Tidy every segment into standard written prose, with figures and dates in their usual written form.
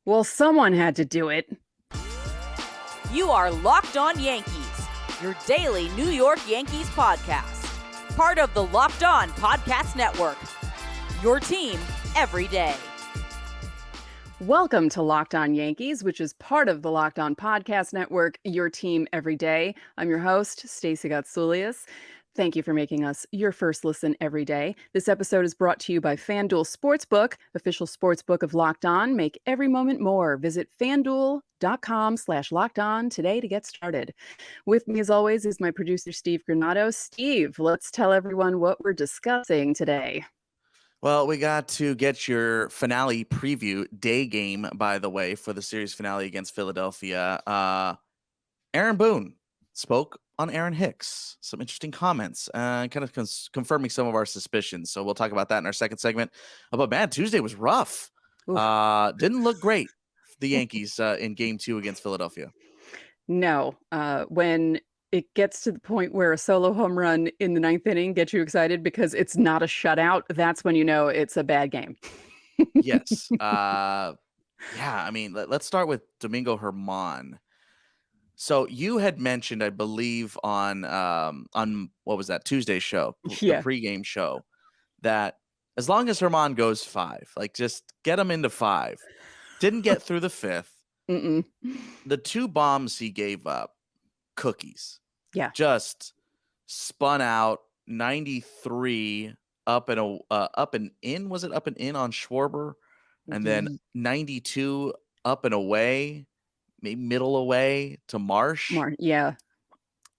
Well, someone had to do it. You are Locked On Yankees, your daily New York Yankees podcast. Part of the Locked On Podcast Network, your team every day. Welcome to Locked On Yankees, which is part of the Locked On Podcast Network, your team every day. I'm your host, Stacey Gotsoulias. Thank you for making us your first listen every day. This episode is brought to you by FanDuel Sportsbook, official sportsbook of Locked On. Make every moment more. Visit FanDuel.com/LockedOn today to get started. With me, as always, is my producer, Steve Granado. Steve, let's tell everyone what we're discussing today. Well, we got to get your finale preview day game, by the way, for the series finale against Philadelphia. Aaron Boone spoke on Aaron Hicks. Some interesting comments, kind of confirming some of our suspicions. So we'll talk about that in our second segment. But man, Tuesday was rough. Didn't look great for the Yankees in Game 2 against Philadelphia. No, when it gets to the point where a solo home run in the ninth inning gets you excited because it's not a shutout, that's when you know it's a bad game. Yes. Yeah, I mean, let's start with Domingo Germán. So you had mentioned, I believe, on what was that, Tuesday show, Yeah. the pregame show, that as long as Germán goes 5, like just get him into 5. Didn't get through the 5th. Mm-mm. The 2 bombs he gave up, cookies. Yeah. Just spun out 93 up and in. Was it up and in on Schwarber? And then 92 up and away. Maybe middle away to Marsh. Yeah.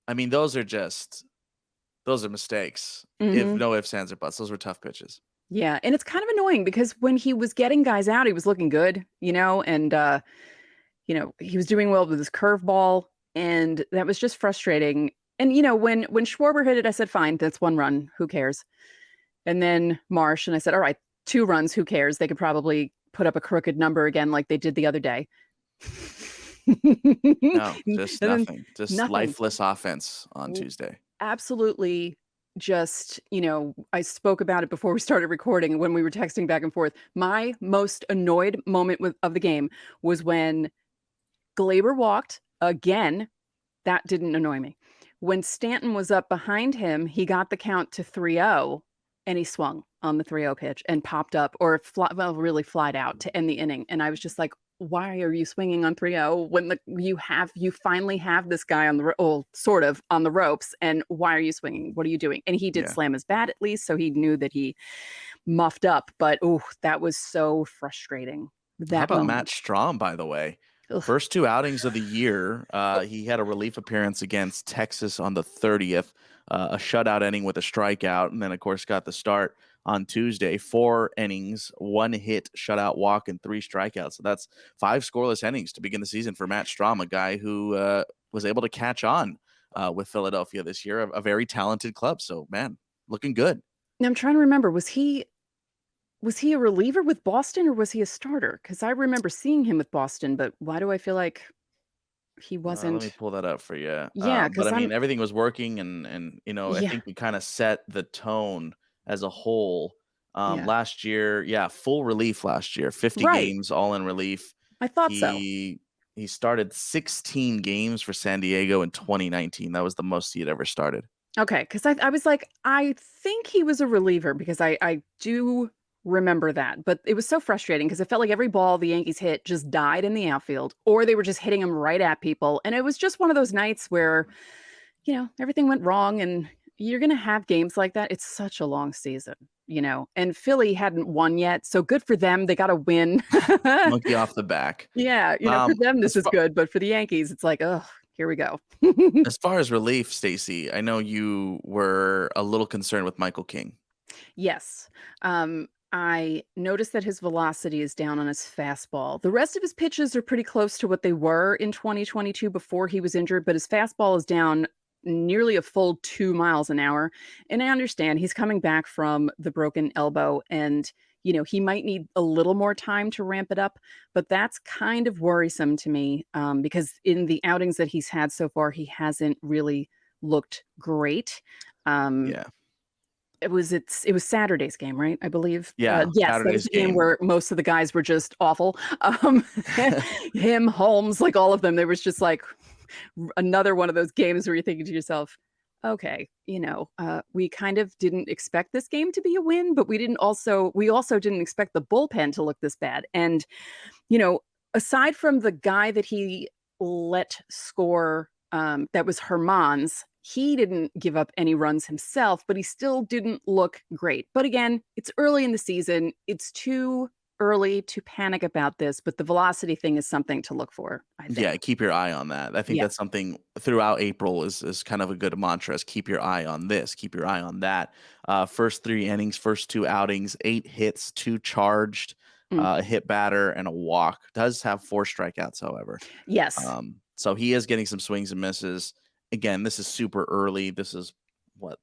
I mean, those are mistakes. If no ifs, ands, or buts. Those were tough pitches. Yeah. And it's kind of annoying because when he was getting guys out, he was looking good, and, he was doing well with his curveball. And that was just frustrating. And, when Schwarber hit it, I said, fine, that's 1 run. Who cares? And then Marsh, and I said, all right, 2 runs. Who cares? They could probably put up a crooked number again like they did the other day. No, just nothing. Just nothing. Lifeless offense on Tuesday. Absolutely. Just, I spoke about it before we started recording when we were texting back and forth. My most annoyed moment of the game was when Gleyber walked again. That didn't annoy me. When Stanton was up behind him, he got the count to 3-0 and he swung on the 3-0 pitch and popped up or really flied out to end the inning. And I was just like, why are you swinging on 3-0 when you finally have this guy on the sort of on the ropes, and why are you swinging? What are you doing? And he did slam his bat at least, so he knew that he muffed up. But that was so frustrating. How about Matt Strahm, by the way? Ugh. First 2 outings of the year, he had a relief appearance against Texas on the 30th, a shutout inning with a strikeout, and then of course got the start on Tuesday. 4 innings, 1 hit, shutout, walk, and 3 strikeouts. So that's 5 scoreless innings to begin the season for Matt Strahm, a guy who was able to catch on with Philadelphia this year, a very talented club. So, man, looking good. Now I'm trying to remember, was he a reliever with Boston or was he a starter? Because I remember seeing him with Boston, but why do I feel like he wasn't? Let me pull that up for you. Yeah, but I mean, everything was working, and I think we kind of set the tone as a whole. Last year, full relief last year, 50 games all in relief. I thought so. He started 16 games for San Diego in 2019. That was the most he had ever started. Okay, because I was like, I think he was a reliever because I do remember that. But it was so frustrating because it felt like every ball the Yankees hit just died in the outfield, or they were just hitting them right at people. And it was just one of those nights where, everything went wrong, and you're going to have games like that. It's such a long season, and Philly hadn't won yet. So good for them. They got to win. Monkey off the back. Yeah. For them, this is good. But for the Yankees, it's like, here we go. As far as relief, Stacey, I know you were a little concerned with Michael King. Yes. I noticed that his velocity is down on his fastball. The rest of his pitches are pretty close to what they were in 2022 before he was injured, but his fastball is down nearly a full 2 miles an hour. And I understand he's coming back from the broken elbow, and he might need a little more time to ramp it up, but that's kind of worrisome to me because in the outings that he's had so far, he hasn't really looked great. Yeah. It was Saturday's game, right? I believe. Yeah, Yes, that was Saturday's the game game. where most of the guys were just awful. Him, Holmes, like all of them. There was just like another one of those games where you're thinking to yourself, okay, we kind of didn't expect this game to be a win, but we also didn't expect the bullpen to look this bad. And, aside from the guy that he let score, that was Herman's, he didn't give up any runs himself, but he still didn't look great. But again, it's early in the season. It's too early to panic about this, but the velocity thing is something to look for, I think. Yeah, keep your eye on that. I think Yeah. that's something throughout April is kind of a good mantra, is keep your eye on this, keep your eye on that. First 3 innings, first 2 outings, 8 hits, 2 charged, a hit batter, and a walk. Does have 4 strikeouts, however. Yes. So he is getting some swings and misses. Again, this is super early. This is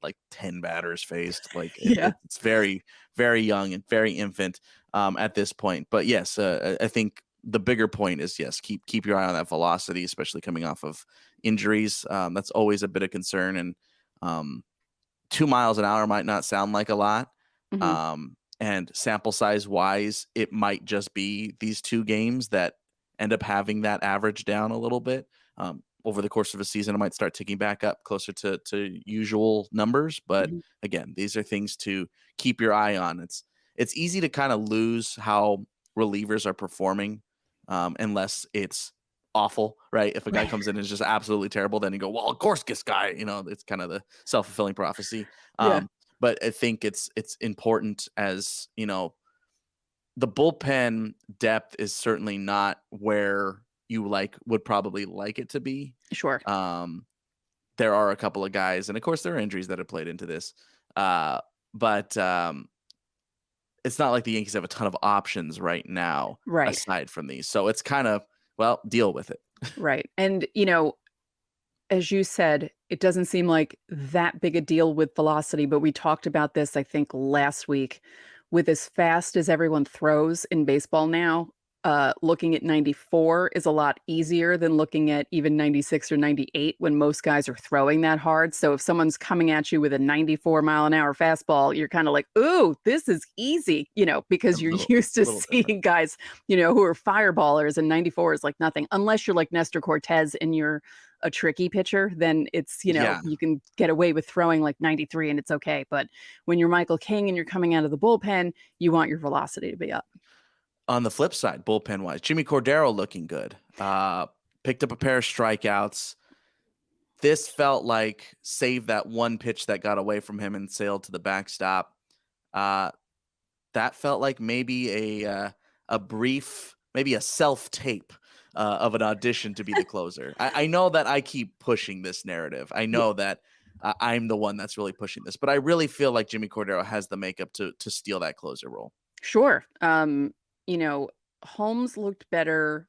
like 10 batters faced. Like it's very, very young and very infant at this point. But yes, I think the bigger point is, yes, keep your eye on that velocity, especially coming off of injuries. That's always a bit of concern. And 2 miles an hour might not sound like a lot. And sample size wise, it might just be these 2 games that end up having that average down a little bit. Over the course of a season, it might start ticking back up closer to usual numbers. But again, these are things to keep your eye on. It's easy to kind of lose how relievers are performing unless it's awful, right? If a guy comes in and is just absolutely terrible, then you go, well, of course, this guy, it's kind of the self-fulfilling prophecy. But I think it's important, as the bullpen depth is certainly not where you would probably like it to be. Sure. There are a couple of guys, and of course there are injuries that have played into this. But it's not like the Yankees have a ton of options right now, aside from these. So it's kind of, deal with it. Right. And, as you said, it doesn't seem like that big a deal with velocity, but we talked about this, I think, last week. With as fast as everyone throws in baseball now, looking at 94 is a lot easier than looking at even 96 or 98 when most guys are throwing that hard. So if someone's coming at you with a 94 mile an hour fastball, you're kind of like, ooh, this is easy, because you're used to seeing guys, who are fireballers, and 94 is like nothing. Unless you're like Nestor Cortez and you're a tricky pitcher, then it's, you can get away with throwing like 93 and it's okay. But when you're Michael King and you're coming out of the bullpen, you want your velocity to be up. On the flip side, bullpen-wise, Jimmy Cordero looking good. Picked up a pair of strikeouts. This felt like, save that one pitch that got away from him and sailed to the backstop. That felt like maybe a brief, maybe a self-tape of an audition to be the closer. I know that I keep pushing this narrative. I know that I'm the one that's really pushing this, but I really feel like Jimmy Cordero has the makeup to steal that closer role. Sure. Holmes looked better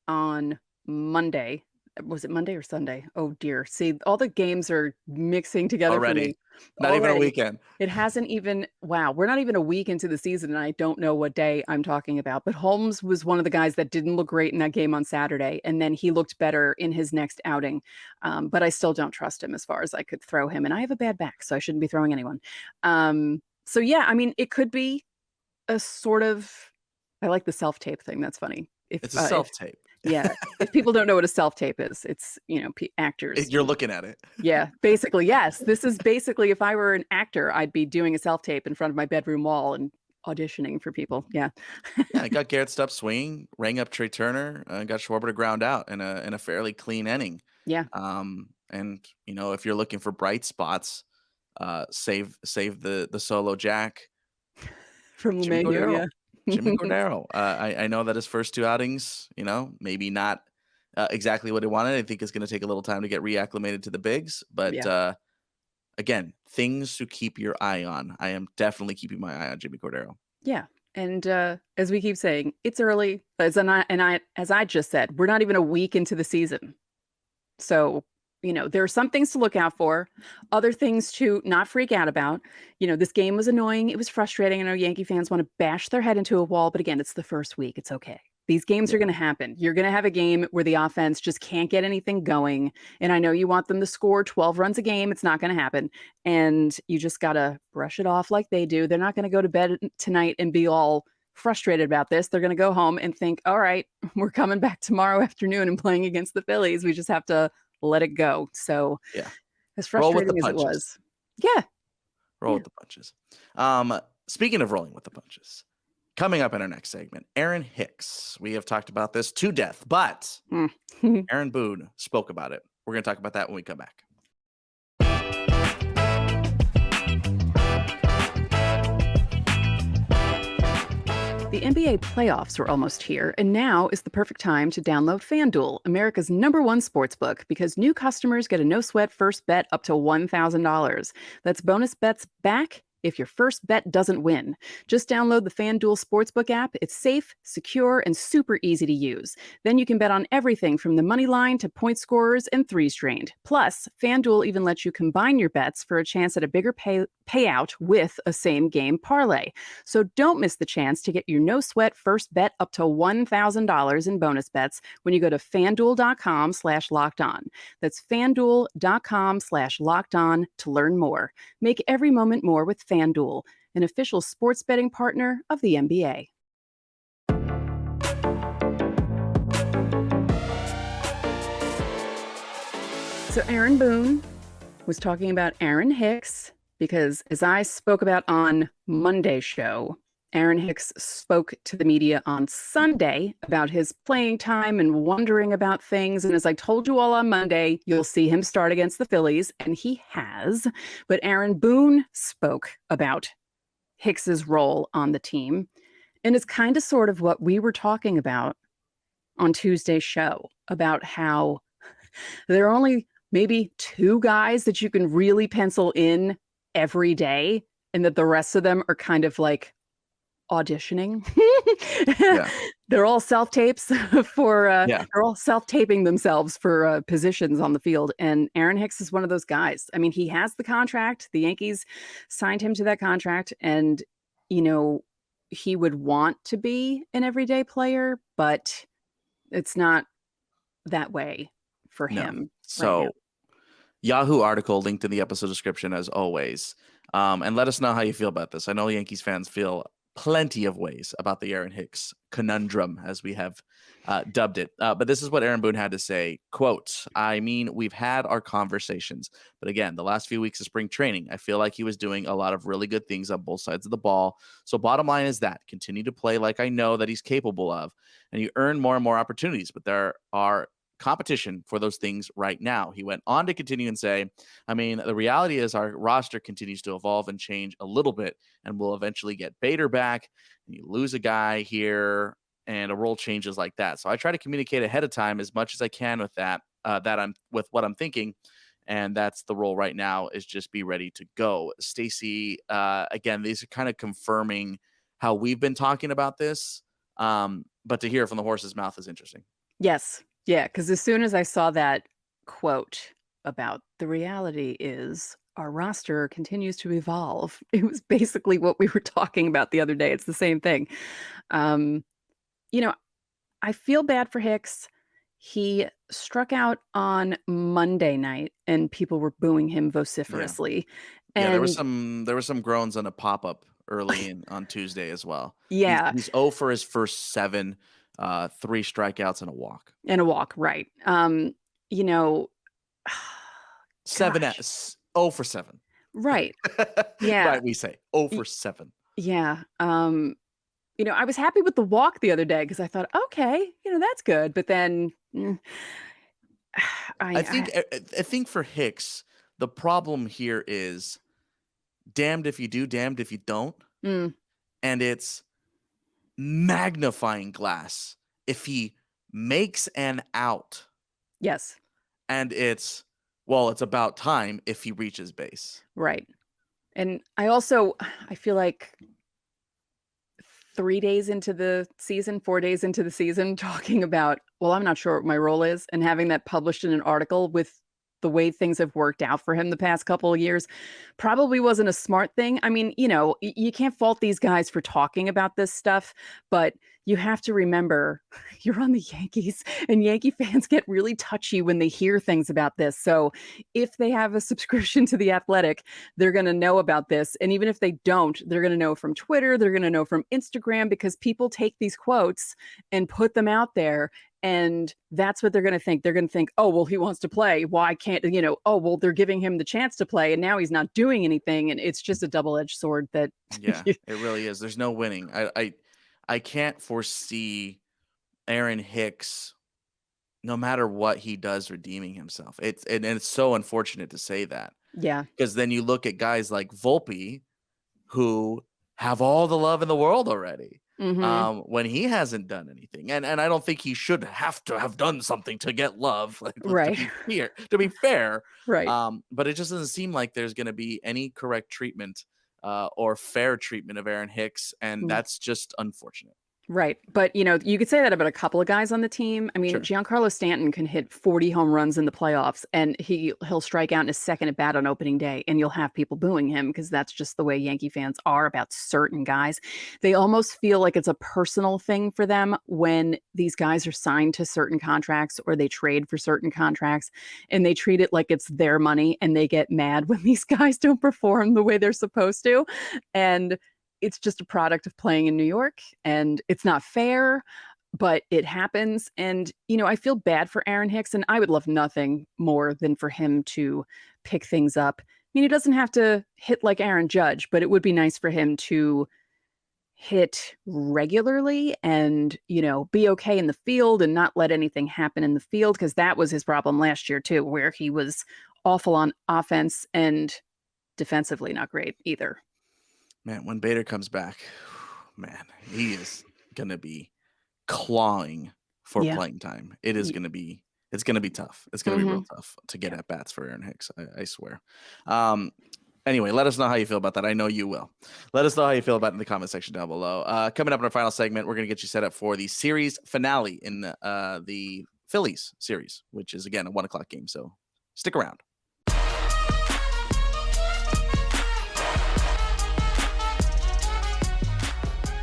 on Monday. Was it Monday or Sunday? Oh dear. See, all the games are mixing together Already. for me. Not even a weekend. It hasn't even, wow, we're not even a week into the season, and I don't know what day I'm talking about. But Holmes was one of the guys that didn't look great in that game on Saturday, and then he looked better in his next outing. But I still don't trust him as far as I could throw him, and I have a bad back, so I shouldn't be throwing anyone. So yeah, I mean, it could be a sort of, I like the self-tape thing. That's funny. It's a self-tape. Yeah. If people don't know what a self-tape is, it's, actors. You're looking at it. Yeah, basically, yes. This is basically, if I were an actor, I'd be doing a self-tape in front of my bedroom wall and auditioning for people. Yeah. I got Garrett Stubbs swinging, rang up Trey Turner, got Schwarber to ground out in a fairly clean inning. Yeah. And if you're looking for bright spots, save the solo jack from LeMahieu, yeah. Jimmy Cordero. I know that his first 2 outings, maybe not exactly what he wanted. I think it's going to take a little time to get reacclimated to the bigs. But again, things to keep your eye on. I am definitely keeping my eye on Jimmy Cordero. Yeah. And as we keep saying, it's early. As I just said, we're not even a week into the season. So, there are some things to look out for, other things to not freak out about. This game was annoying. It was frustrating. I know Yankee fans want to bash their head into a wall, but again, it's the first week. It's okay. These games are going to happen. You're going to have a game where the offense just can't get anything going. And I know you want them to score 12 runs a game. It's not going to happen. And you just got to brush it off like they do. They're not going to go to bed tonight and be all frustrated about this. They're going to go home and think, all right, we're coming back tomorrow afternoon and playing against the Phillies. We just have to let it go. So as frustrating as it was. Yeah. Roll with the punches. Speaking of rolling with the punches, coming up in our next segment, Aaron Hicks. We have talked about this to death, but Aaron Boone spoke about it. We're going to talk about that when we come back. The NBA playoffs are almost here, and now is the perfect time to download FanDuel, America's #1 sportsbook, because new customers get a no-sweat first bet up to $1,000. That's bonus bets back if your first bet doesn't win. Just download the FanDuel Sportsbook app. It's safe, secure, and super easy to use. Then you can bet on everything from the money line to point scorers and threes drained. Plus, FanDuel even lets you combine your bets for a chance at a bigger payout with a same-game parlay. So don't miss the chance to get your no-sweat first bet up to $1,000 in bonus bets when you go to FanDuel.com/lockedon. That's FanDuel.com/lockedon to learn more. Make every moment more with FanDuel, an official sports betting partner of the NBA. So Aaron Boone was talking about Aaron Hicks because, as I spoke about on Monday's show, Aaron Hicks spoke to the media on Sunday about his playing time and wondering about things. And as I told you all on Monday, you'll see him start against the Phillies, and he has. But Aaron Boone spoke about Hicks's role on the team. And it's kind of sort of what we were talking about on Tuesday's show, about how there are only maybe 2 guys that you can really pencil in every day, and that the rest of them are kind of like auditioning. They're all self-tapes for they're all self-taping themselves for positions on the field, and Aaron Hicks is one of those guys. I mean, he has the contract. The Yankees signed him to that contract, and you know, he would want to be an everyday player, but it's not that way for him. So right Yahoo article linked in the episode description as always. And let us know how you feel about this. I know Yankees fans feel plenty of ways about the Aaron Hicks conundrum, as we have dubbed it. But this is what Aaron Boone had to say. Quote, I mean, we've had our conversations. But again, the last few weeks of spring training, I feel like he was doing a lot of really good things on both sides of the ball. So bottom line is that continue to play like I know that he's capable of. And you earn more and more opportunities. But there are competition for those things right now. He went on to continue and say, I mean, the reality is our roster continues to evolve and change a little bit, and we'll eventually get Bader back, and you lose a guy here, and a role changes like that. So I try to communicate ahead of time as much as I can with that, I'm with what I'm thinking. And that's the role right now, is just be ready to go. Stacey, again, these are kind of confirming how we've been talking about this. But to hear it from the horse's mouth is interesting. Yes. Yeah, because as soon as I saw that quote about the reality is our roster continues to evolve, it was basically what we were talking about the other day. It's the same thing. You know, I feel bad for Hicks. He struck out on Monday night, and people were booing him vociferously. Yeah, And there was some groans on a pop-up early on Tuesday as well. yeah, He's 0 for his first 7. 3 strikeouts and a walk. right. You know, 7 gosh. 0 for 7. Right. Yeah. Right, we say 0 for 7. Yeah. You know, I was happy with the walk the other day because I thought, okay, you know, that's good. But then I think for Hicks, the problem here is damned if you do, damned if you don't. And it's magnifying glass if he makes an out. Yes. And it's about time if he reaches base. Right. And I feel like 4 days into the season, talking about, well, I'm not sure what my role is, and having that published in an article with the way things have worked out for him the past couple of years probably wasn't a smart thing. I mean, you can't fault these guys for talking about this stuff, but you have to remember you're on the Yankees, and Yankee fans get really touchy when they hear things about this. So if they have a subscription to The Athletic, they're going to know about this. And even if they don't, they're going to know from Twitter, they're going to know from Instagram, because people take these quotes and put them out there. And that's what they're going to think. They're going to think, oh, well, he wants to play. Why can't, oh, well, they're giving him the chance to play, and now he's not doing anything. And it's just a double-edged sword that. Yeah, it really is. There's no winning. I can't foresee Aaron Hicks, no matter what he does, redeeming himself. It's so unfortunate to say that. Yeah. Because then you look at guys like Volpe, who have all the love in the world already. When he hasn't done anything, and I don't think he should have to have done something to get love, right? To be fair, right? But it just doesn't seem like there's going to be any correct treatment or fair treatment of Aaron Hicks, and that's just unfortunate. Right. But, you could say that about a couple of guys on the team. I mean, sure. Giancarlo Stanton can hit 40 home runs in the playoffs, and he'll strike out in his second at bat on opening day, and you'll have people booing him because that's just the way Yankee fans are about certain guys. They almost feel like it's a personal thing for them when these guys are signed to certain contracts or they trade for certain contracts, and they treat it like it's their money, and they get mad when these guys don't perform the way they're supposed to. And it's just a product of playing in New York, and it's not fair, but it happens. And, I feel bad for Aaron Hicks, and I would love nothing more than for him to pick things up. I mean, he doesn't have to hit like Aaron Judge, but it would be nice for him to hit regularly and, be okay in the field and not let anything happen in the field, because that was his problem last year too, where he was awful on offense and defensively not great either. Man, when Bader comes back, man, he is going to be clawing for playing time. It's going to be tough. It's going to be real tough to get at bats for Aaron Hicks. I swear. Anyway, let us know how you feel about that. I know you will. Let us know how you feel about it in the comment section down below. Coming up in our final segment, we're going to get you set up for the series finale in the Phillies series, which is, again, a 1:00 game. So stick around.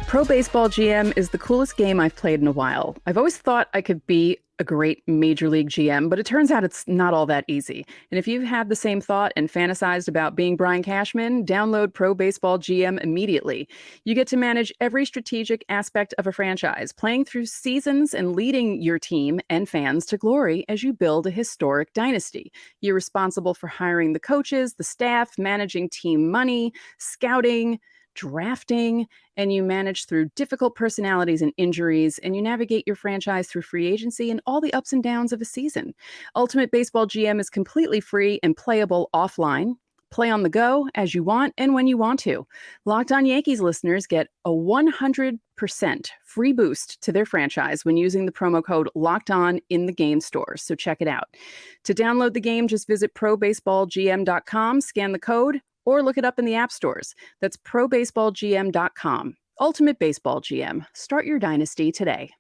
Pro Baseball GM is the coolest game I've played in a while. I've always thought I could be a great Major League GM, but it turns out it's not all that easy. And if you've had the same thought and fantasized about being Brian Cashman, download Pro Baseball GM immediately. You get to manage every strategic aspect of a franchise, playing through seasons and leading your team and fans to glory as you build a historic dynasty. You're responsible for hiring the coaches, the staff, managing team money, scouting, drafting, and you manage through difficult personalities and injuries, and you navigate your franchise through free agency and all the ups and downs of a season. Ultimate Baseball GM is completely free and playable offline. Play on the go as you want and when you want to. Locked On Yankees listeners get a 100% free boost to their franchise when using the promo code LOCKEDON in the game stores. So check it out. To download the game, just visit probaseballgm.com, scan the code, or look it up in the app stores. That's probaseballgm.com. Ultimate Baseball GM. Start your dynasty today.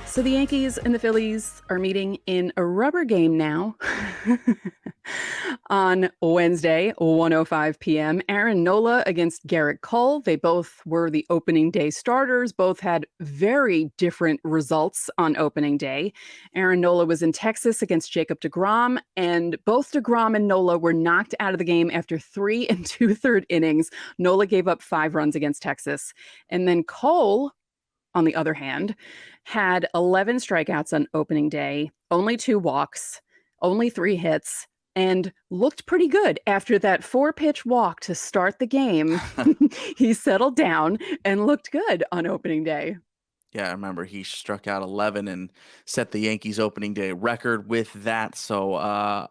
So the Yankees and the Phillies are meeting in a rubber game now on Wednesday, 1:05 p.m. Aaron Nola against Gerrit Cole. They both were the opening day starters. Both had very different results on opening day. Aaron Nola was in Texas against Jacob deGrom, and both deGrom and Nola were knocked out of the game after 3 2/3 innings. Nola gave up 5 runs against Texas. And then Cole, on the other hand, had 11 strikeouts on opening day, only 2 walks, only 3 hits, and looked pretty good after that 4-pitch walk to start the game. He settled down and looked good on opening day. Yeah, I remember he struck out 11 and set the Yankees opening day record with that. So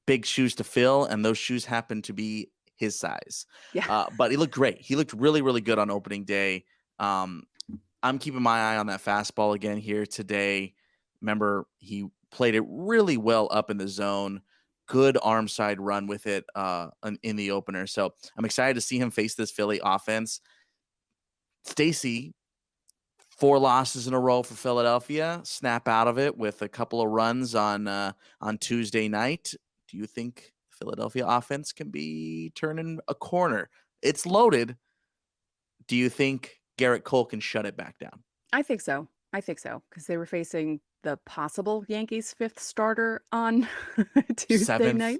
big shoes to fill, and those shoes happen to be his size. Yeah. But he looked great. He looked really, really good on opening day. I'm keeping my eye on that fastball again here today. Remember, he played it really well up in the zone. Good arm side run with it in the opener. So I'm excited to see him face this Philly offense. Stacey, 4 losses in a row for Philadelphia. Snap out of it with a couple of runs on Tuesday night. Do you think Philadelphia offense can be turning a corner? It's loaded. Do you think Gerrit Cole can shut it back down? I think so. Because they were facing the possible Yankees 5th starter on Tuesday 7th, night.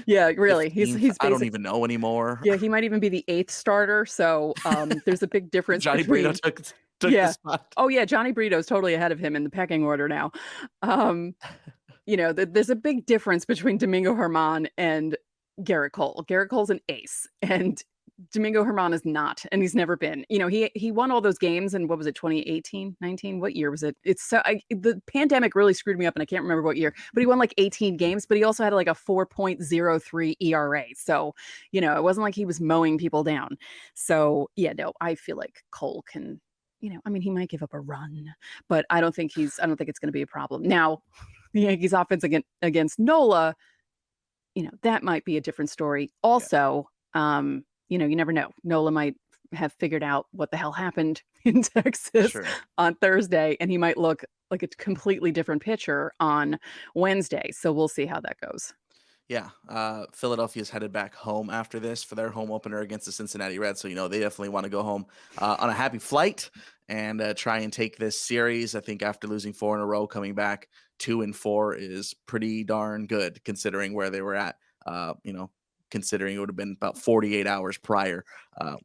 Yeah, really. 15th, He's I don't even know anymore. Yeah, he might even be the 8th starter. So there's a big difference. Johnny between... Brito took the spot. Oh yeah, Johnny Brito's totally ahead of him in the pecking order now. There's a big difference between Domingo Germán and Gerrit Cole. Gerrit Cole's an ace, and Domingo Germán is not, and he's never been. He won all those games in, what was it, 2018, 19? What year was it? The pandemic really screwed me up, and I can't remember what year, but he won like 18 games, but he also had like a 4.03 ERA. So, it wasn't like he was mowing people down. So yeah, no, I feel like Cole can, he might give up a run, but I don't think it's going to be a problem. Now, the Yankees offense against Nola, that might be a different story. Also, you never know. Nola might have figured out what the hell happened in Texas on Thursday, and he might look like a completely different pitcher on Wednesday. So we'll see how that goes. Yeah. Philadelphia's headed back home after this for their home opener against the Cincinnati Reds. So, they definitely want to go home on a happy flight and try and take this series. I think after losing 4 in a row, coming back 2-4 is pretty darn good considering where they were at, considering it would have been about 48 hours prior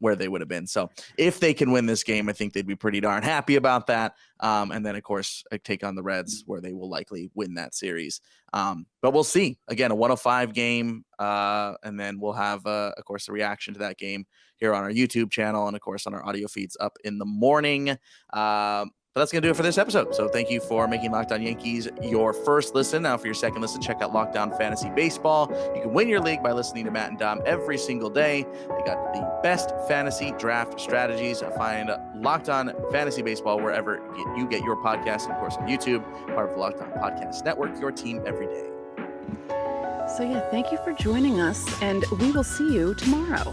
where they would have been. So if they can win this game, I think they'd be pretty darn happy about that. And then, of course, take on the Reds where they will likely win that series. But we'll see. Again, a 105 game. And then we'll have, of course, a reaction to that game here on our YouTube channel and, of course, on our audio feeds up in the morning. But that's going to do it for this episode. So thank you for making Locked On Yankees your first listen. Now for your second listen, check out Locked On Fantasy Baseball. You can win your league by listening to Matt and Dom every single day. They got the best fantasy draft strategies. Find Locked On Fantasy Baseball wherever you get your podcast. And of course on YouTube, part of the Locked On Podcast Network, your team every day. So yeah, thank you for joining us, and we will see you tomorrow.